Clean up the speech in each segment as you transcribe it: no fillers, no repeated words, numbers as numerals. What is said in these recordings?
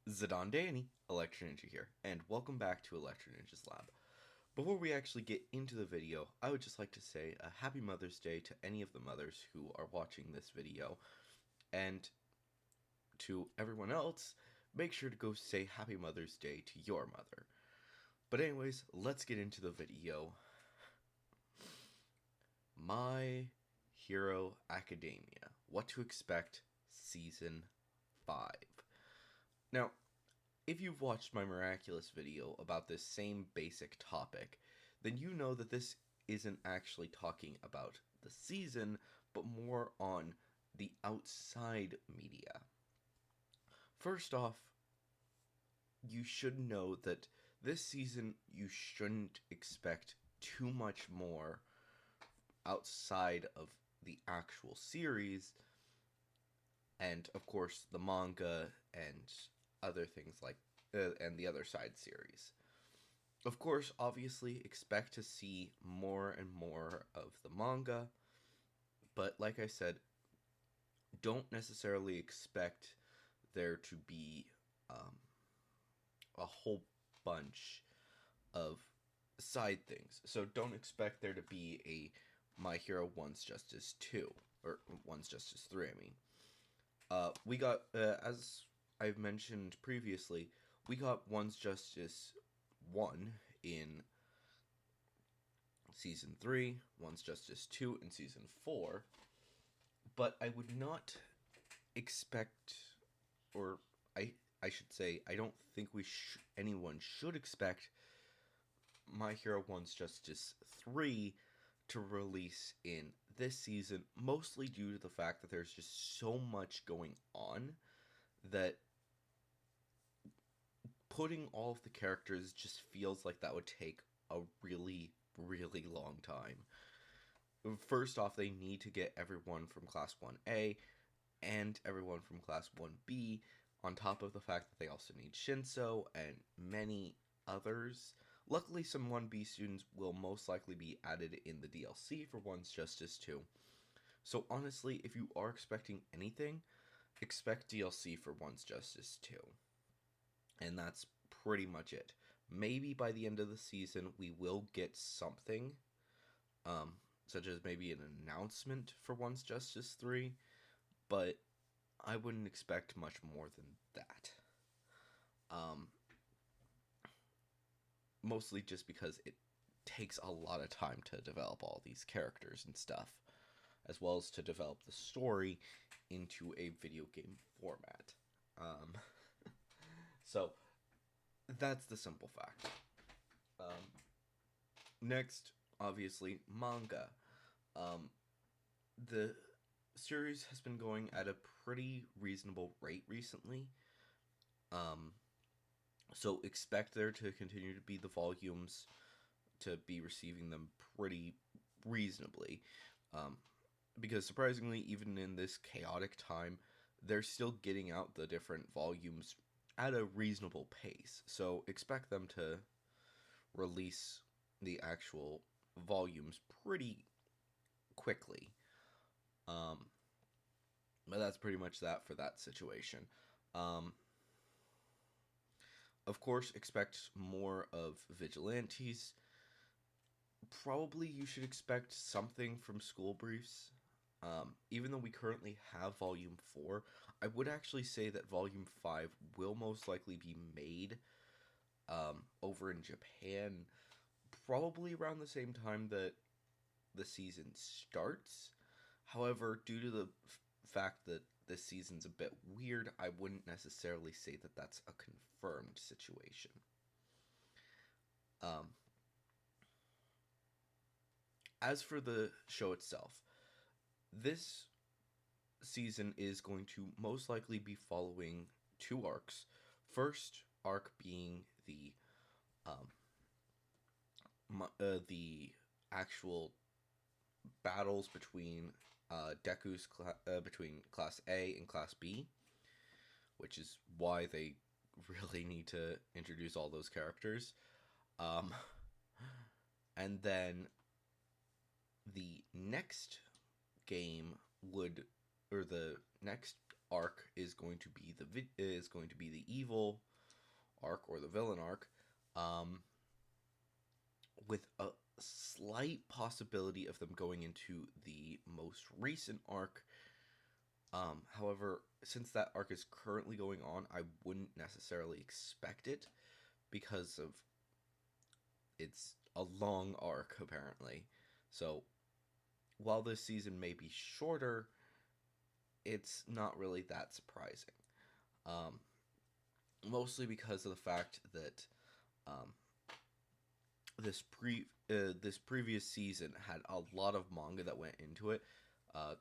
Zidane Danny, Electro Ninja here, and welcome back to Electro Ninja's Lab. Before we actually get into the video, I would just like to say a happy Mother's Day to any of the mothers who are watching this video, and to everyone else, make sure to go say happy Mother's Day to your mother. But anyways, let's get into the video. My Hero Academia, What to Expect, Season 5. Now, if you've watched my miraculous video about this same basic topic, then you know that this isn't actually talking about the season, but more on the outside media. First off, you should know that this season you shouldn't expect too much more outside of the actual series, and of course the manga and other things like and the other side series. Of course, obviously, expect to see more and more of the manga, but like I said, don't necessarily expect there to be a whole bunch of side things. So don't expect there to be a My Hero One's Justice 2, or One's Justice 3, I mean. We got, as I've mentioned previously, we got One's Justice 1 in Season 3, One's Justice 2 in Season 4, but I would not expect, or I should say, I don't think anyone should expect My Hero One's Justice 3 to release in this season, mostly due to the fact that there's just so much going on that putting all of the characters just feels like that would take a really, really long time. First off, they need to get everyone from Class 1A and everyone from Class 1B, on top of the fact that they also need Shinso and many others. Luckily, some 1B students will most likely be added in the DLC for One's Justice 2. So honestly, if you are expecting anything, expect DLC for One's Justice 2. And that's pretty much it. Maybe by the end of the season, we will get something, such as maybe an announcement for One's Justice 3, but I wouldn't expect much more than that. Mostly just because it takes a lot of time to develop all these characters and stuff, as well as to develop the story into a video game format. Um, so that's the simple fact. Next, obviously, manga. The series has been going at a pretty reasonable rate recently. Um, so expect there to continue to be the volumes, to be receiving them pretty reasonably. Um, because surprisingly, even in this chaotic time, they're still getting out the different volumes at a reasonable pace. So expect them to release the actual volumes pretty quickly. Um, but that's pretty much that for that situation. Um, of course, expect more of vigilantes. Probably you should expect something from school briefs. Even though we currently have Volume 4, I would actually say that Volume 5 will most likely be made over in Japan, probably around the same time that the season starts. However, due to the fact that this season's a bit weird, I wouldn't necessarily say that that's a confirmed situation. Um, as for the show itself, this season is going to most likely be following two arcs. First arc being um, the actual battles between between Class A and Class B, which is why they really need to introduce all those characters. Um, and then the next game would, or the next arc is going to be the evil arc or the villain arc, with a slight possibility of them going into the most recent arc. However, since that arc is currently going on, I wouldn't necessarily expect it because of it's a long arc apparently. So while this season may be shorter, it's not really that surprising. Um, Mostly because of the fact that um, this previous season had a lot of manga that went into it.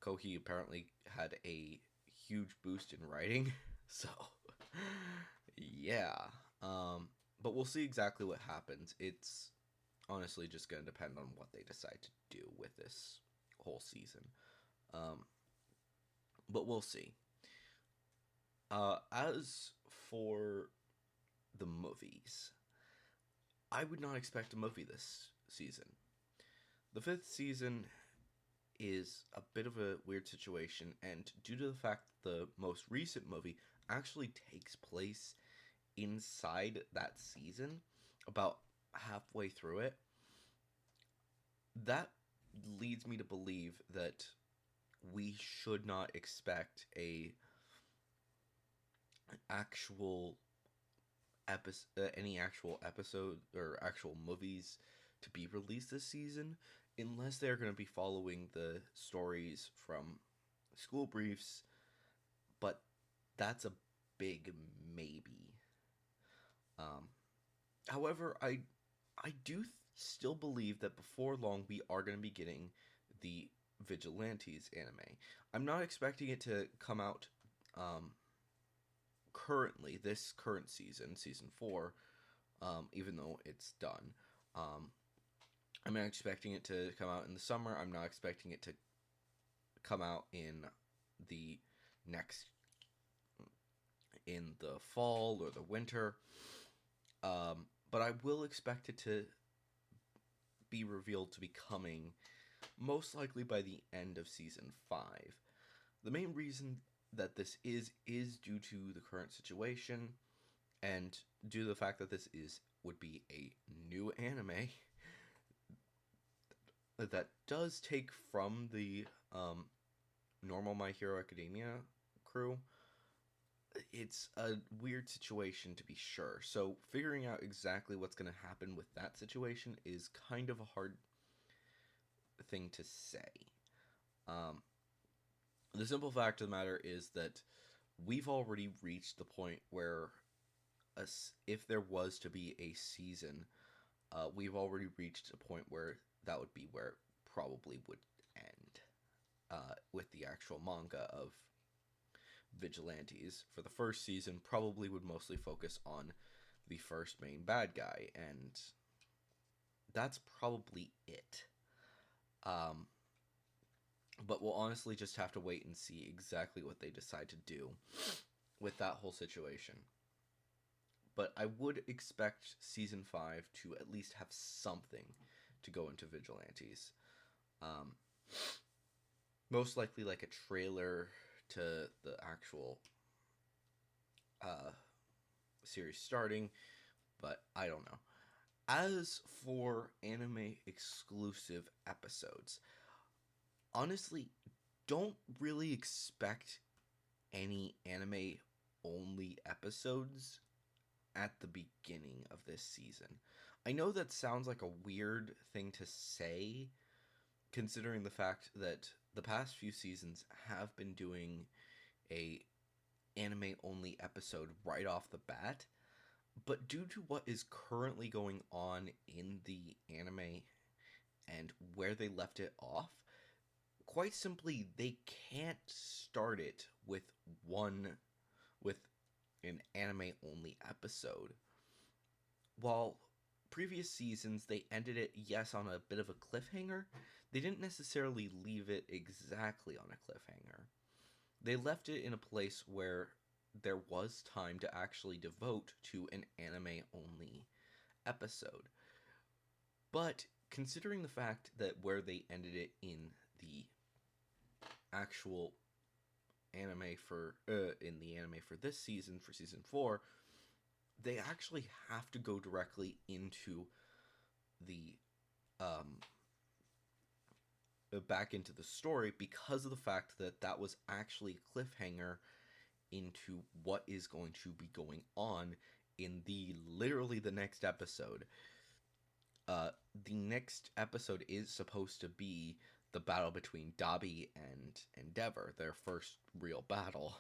Kohi apparently had a huge boost in writing, so yeah. But we'll see exactly what happens. It's honestly just going to depend on what they decide to do with this whole season. Um, but we'll see. As for the movies, I would not expect a movie this season. The fifth season is a bit of a weird situation, and due to the fact the most recent movie actually takes place inside that season, about halfway through it, that leads me to believe that we should not expect any actual episode or actual movies to be released this season, unless they're going to be following the stories from school briefs. But that's a big maybe. However, I do still believe that before long we are going to be getting the Vigilantes anime. I'm not expecting it to come out currently, this current season 4, even though it's done. I'm not expecting it to come out in the summer. I'm not expecting it to come out the next in the fall or the winter. But I will expect it to be revealed to be coming most likely by the end of season 5. The main reason that this is due to the current situation, and due to the fact that this would be a new anime that does take from the normal My Hero Academia crew. It's a weird situation to be sure. So figuring out exactly what's going to happen with that situation is kind of a hard thing to say. The simple fact of the matter is that we've already reached the point where if there was to be a season, we've already reached a point where that would be where it probably would end, with the actual manga of Vigilantes. For the first season, probably would mostly focus on the first main bad guy, and that's probably it. But we'll honestly just have to wait and see exactly what they decide to do with that whole situation. But I would expect season 5 to at least have something to go into Vigilantes. Most likely like a trailer to the actual series starting, but I don't know. As for anime exclusive episodes, honestly, don't really expect any anime only episodes at the beginning of this season. I know that sounds like a weird thing to say, considering the fact that the past few seasons have been doing a anime only episode right off the bat, but due to what is currently going on in the anime and where they left it off, quite simply they can't start it with an anime only episode. While previous seasons they ended it, yes, on a bit of a cliffhanger, they didn't necessarily leave it exactly on a cliffhanger. They left it in a place where there was time to actually devote to an anime only episode. But considering the fact that where they ended it in the actual anime for this season, for season 4, they actually have to go directly into the um back into the story because of the fact that that was actually a cliffhanger into what is going to be going on in literally the next episode. Uh, the next episode is supposed to be the battle between Dobby and Endeavor, their first real battle.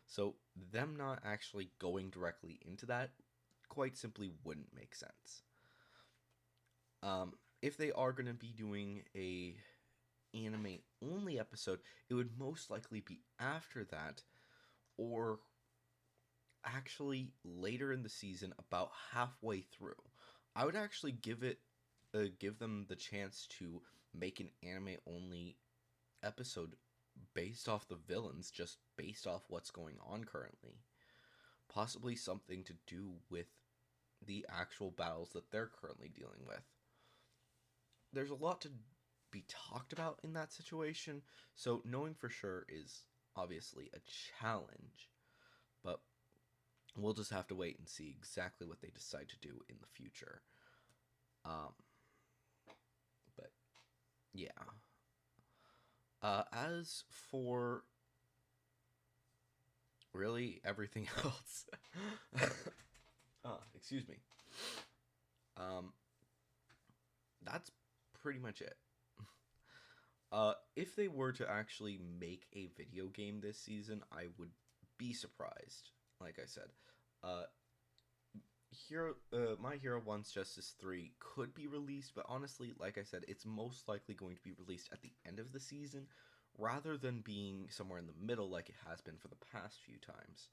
So them not actually going directly into that quite simply wouldn't make sense. If they are going to be doing a anime only episode, it would most likely be after that, or actually later in the season, about halfway through. I would actually give them the chance to make an anime only episode based off the villains, just based off what's going on currently. Possibly something to do with the actual battles that they're currently dealing with. There's a lot to be talked about in that situation, so knowing for sure is obviously a challenge, but we'll just have to wait and see exactly what they decide to do in the future. But yeah. As for really everything else, excuse me. Um, that's pretty much it. If they were to actually make a video game this season, I would be surprised. Like I said, My Hero One's Justice 3 could be released, but honestly, like I said, it's most likely going to be released at the end of the season, rather than being somewhere in the middle like it has been for the past few times.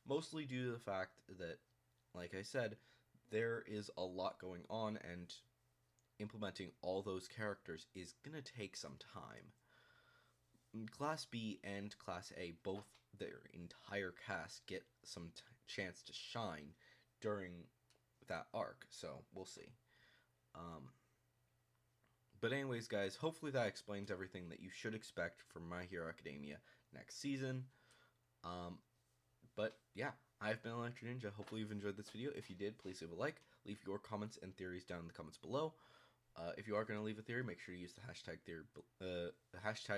Mostly due to the fact that, like I said, there is a lot going on, and implementing all those characters is going to take some time. Class B and Class A, both their entire cast get some chance to shine during that arc, so we'll see. But anyways, guys, hopefully that explains everything that you should expect from My Hero Academia next season. But yeah, I've been Electric Ninja. Hopefully you've enjoyed this video. If you did, please leave a like. Leave your comments and theories down in the comments below. If you are going to leave a theory, make sure you use the hashtag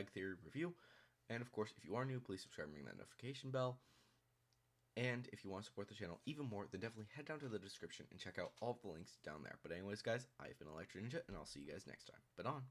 theory review. And of course, if you are new, please subscribe and ring that notification bell. And if you want to support the channel even more, then definitely head down to the description and check out all of the links down there. But anyways, guys, I've been Electric Ninja, and I'll see you guys next time. But on.